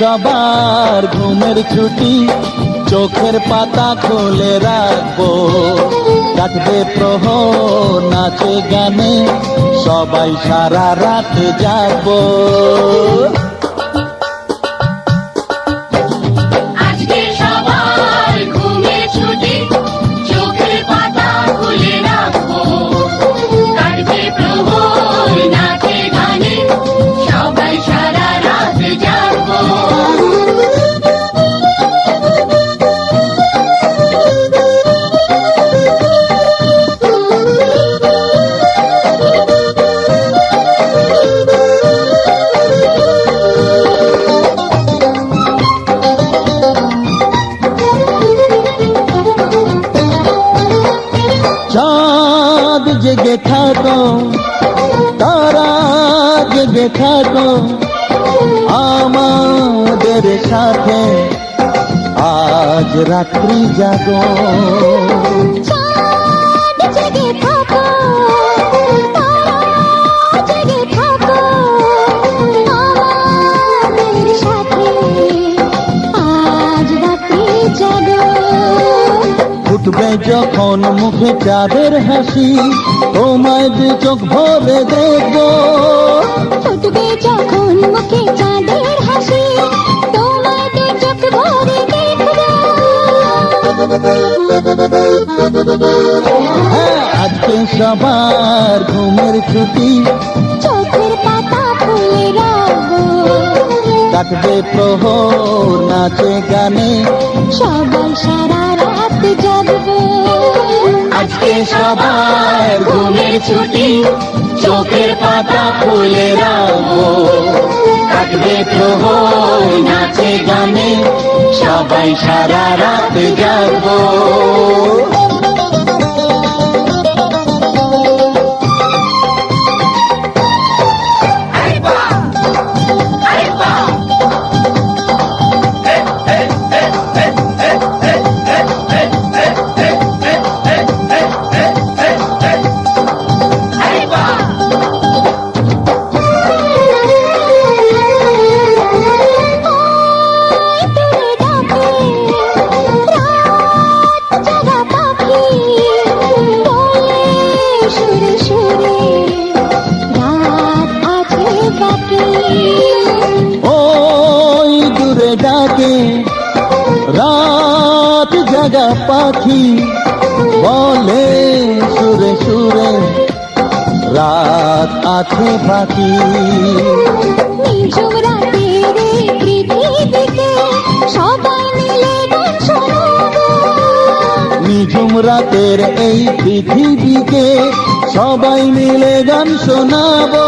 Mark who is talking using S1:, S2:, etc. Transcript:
S1: সবার ঘুমের ছুটি, চোখের পাতা খুলে রাখবো। কাটবে প্রহর নাচে গানে, সবাই সারা রাত জাগবো। চাঁদ জেগে থাকো, তারা জেগে থাকো আমাদের সাথে, আজ রাত্রি জাগো।
S2: চাঁদ জেগে থাকো, তারা জেগে থাকো আমাদের সাথে, আজ রাত্রি জাগো।
S1: ফুটবে যখন মুখে চাঁদের হাসি, তোমায় দু চোখ ভরে দেখবো।
S2: ফুটবে যখন মুখে চাঁদের হাসি, তোমায় দু চোখ ভরে দেখবো।
S1: হ্যাঁ, আজকে সবার ঘুমের ছুটি,
S2: চোখের পাতা খুলে রাখবো।
S1: কাটবে প্রহর নাচে গানে,
S2: সবাই সারা রাত জাগবো।
S1: আজকে সবার ঘুমের ছুটি, চোখের পাতা খুলে রাখবো। কাটবে প্রহর নাচে গানে, সবাই সারা রাত জাগবো। ওই দূরে ডাকে রাত জাগা পাখি, বলে সুরে সুরে রাত আছে বাকি।
S2: নিঝুম রাতের এই পৃথিবীতে সবাই মিলে গান শোনাবো।
S1: নিঝুম রাতের এই পৃথিবীকে সবাই মিলে গান শোনাবো।